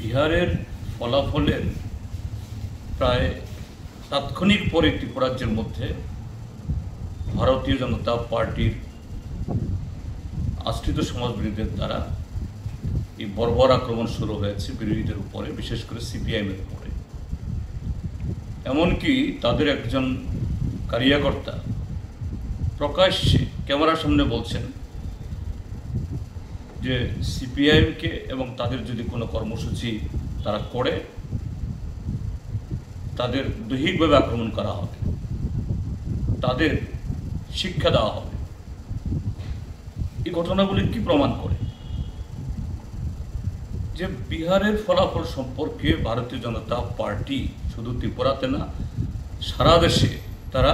বিহারের ফলাফলের প্রায় তাৎক্ষণিক পরে ত্রিপুরা রাজ্যের মধ্যে ভারতীয় জনতা পার্টির আশ্রিত সমাজবিরোধীদের দ্বারা এই বর্বর আক্রমণ শুরু হয়েছে বিরোধীদের উপরে, বিশেষ করে সিপিআইএমের উপরে। এমনকি তাদের একজন কার্যকর্তা প্রকাশ্যে ক্যামেরার সামনে বলছেন যে সিপিআইএমকে এবং তাদের যদি কোনো কর্মসূচি তারা করে তাদের দৈহিকভাবে আক্রমণ করা হবে, তাদের শিক্ষা দেওয়া হবে। এই ঘটনাগুলি কি প্রমাণ করে? যে বিহারের ফলাফল সম্পর্কে ভারতীয় জনতা পার্টি শুধু ত্রিপুরাতে না, সারা দেশে তারা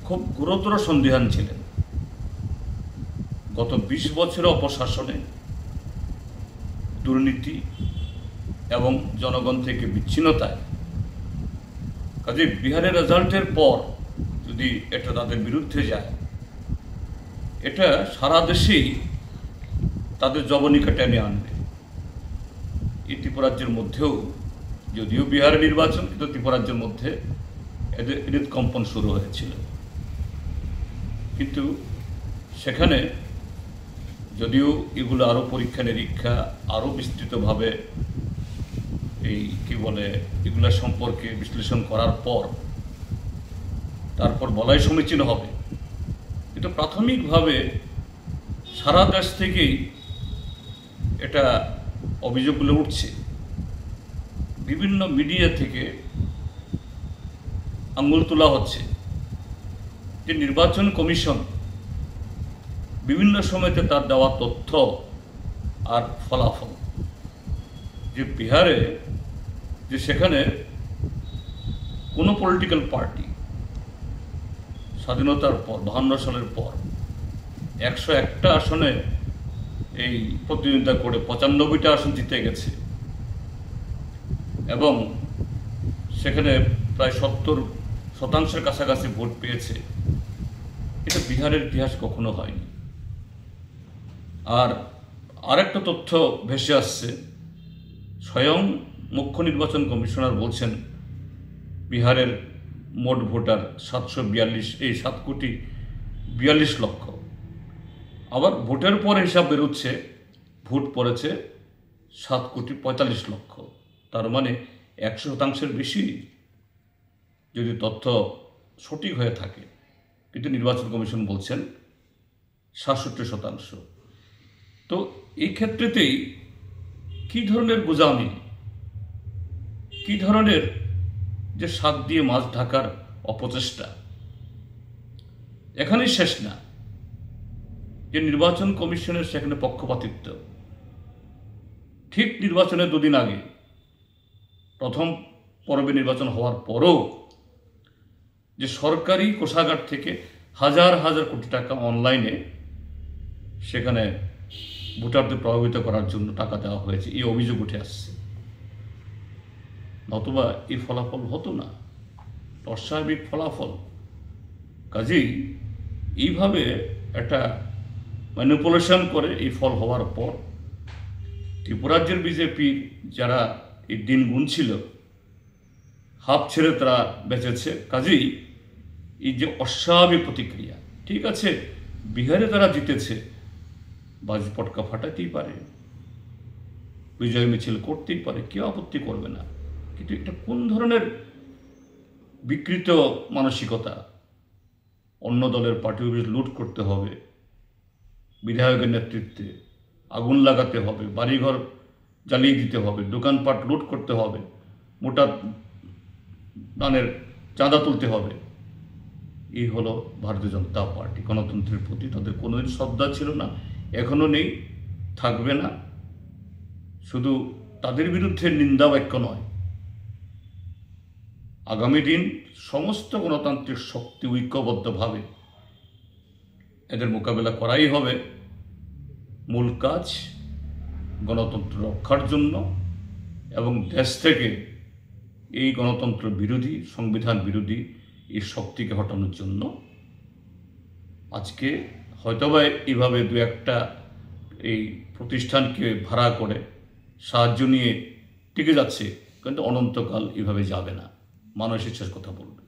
খুব গুরুতর সন্দিহান ছিলেন। গত 20 বছরের অপশাসনে, দুর্নীতি এবং জনগণ থেকে বিচ্ছিন্নতায়, কাজে বিহারের রেজাল্টের পর যদি এটা তাদের বিরুদ্ধে যায়, এটা সারা দেশেই তাদের জবনিকা টেনে আনবে। এই ত্রিপুরা রাজ্যের মধ্যেও, যদিও বিহারের নির্বাচন, কিন্তু ত্রিপুরা রাজ্যের মধ্যে এদের হৃদকম্পন শুরু হয়েছিল। কিন্তু সেখানে যদিও এগুলো আরও পরীক্ষা নিরীক্ষা আরও বিস্তৃতভাবে এই এগুলা সম্পর্কে বিশ্লেষণ করার পর তারপর বলাই সমীচীন হবে, কিন্তু প্রাথমিকভাবে সারা দেশ থেকেই এটা অভিযোগগুলো উঠছে। বিভিন্ন মিডিয়া থেকে আঙুল তোলা হচ্ছে যে নির্বাচন কমিশন বিভিন্ন সময়তে তার দেওয়া তথ্য আর ফলাফল, যে বিহারে যে সেখানে কোনো পলিটিক্যাল পার্টি স্বাধীনতার পর 52 সালের পর 101টা আসনে এই প্রতিদ্বন্দ্বিতা করে 95টা আসন জিতে গেছে এবং সেখানে প্রায় 70% কাছাকাছি ভোট পেয়েছে। এটা বিহারের ইতিহাস কখনো হয়নি। আর আরেকটা তথ্য ভেসে আসছে, স্বয়ং মুখ্য নির্বাচন কমিশনার বলছেন বিহারের মোট ভোটার 7 লক্ষ। আবার ভোটের পরে হিসাব বেরোচ্ছে ভোট পড়েছে 7,45 লক্ষ। তার মানে 100% বেশি যদি তথ্য সঠিক হয়ে থাকে, কিন্তু নির্বাচন কমিশন বলছেন 67%। তো এই ক্ষেত্রেতেই কী ধরনের গোঁজামি, কী ধরনের যে শাক দিয়ে মাছ ঢাকার অপচেষ্টা, এখানেই শেষ না। যে নির্বাচন কমিশনের সেখানে পক্ষপাতিত্ব, ঠিক নির্বাচনের 2 দিন আগে, প্রথম পর্বে নির্বাচন হওয়ার পরও যে সরকারি কোষাগার থেকে হাজার হাজার কোটি টাকা অনলাইনে সেখানে ভোটারদের প্রভাবিত করার জন্য টাকা দেওয়া হয়েছে, এই অভিযোগ উঠে আসছে। নতুবা এই ফলাফল হতো না, অস্বাভাবিক ফলাফল। কাজেই এইভাবে একটা ম্যানিপুলেশন করে এই ফল হওয়ার পর ত্রিপুরা রাজ্যের বিজেপির যারা এই দিন গুনছিল, হাফ ছেড়ে তারা বেঁচেছে। কাজেই এই যে অস্বাভাবিক প্রতিক্রিয়া, ঠিক আছে বিহারে তারা জিতেছে, বাজি পটকা ফাটাতেই পারে, বিজয় মিছিল করতেই পারে, কেউ আপত্তি করবে না। কিন্তু এটা কোন ধরনের বিকৃত মানসিকতা? অন্য দলের পার্টি অফিস লুট করতে হবে, বিধায়কের নেতৃত্বে আগুন লাগাতে হবে, বাড়িঘর জ্বালিয়ে দিতে হবে, দোকানপাট লুট করতে হবে, মোটা দানের চাঁদা তুলতে হবে। এই হলো ভারতীয় জনতা পার্টি। গণতন্ত্রের প্রতি তাদের কোনোদিন শ্রদ্ধা ছিল না, এখনও নেই, থাকবে না। শুধু তাদের বিরুদ্ধে নিন্দা বাক্য নয়, আগামী দিন সমস্ত গণতান্ত্রিক শক্তি ঐক্যবদ্ধভাবে এদের মোকাবেলা করাই হবে মূল কাজ, গণতন্ত্র রক্ষার জন্য এবং দেশ থেকে এই গণতন্ত্র বিরোধী, সংবিধান বিরোধী এই শক্তিকে হটানোর জন্য। আজকে হয়তোবা এইভাবে 2-1টা এই প্রতিষ্ঠানকে ভাড়া করে সাহায্য নিয়ে টিকে যাচ্ছে, কিন্তু অনন্তকাল এভাবে যাবে না। মানুষ শেষ কথা বলবে।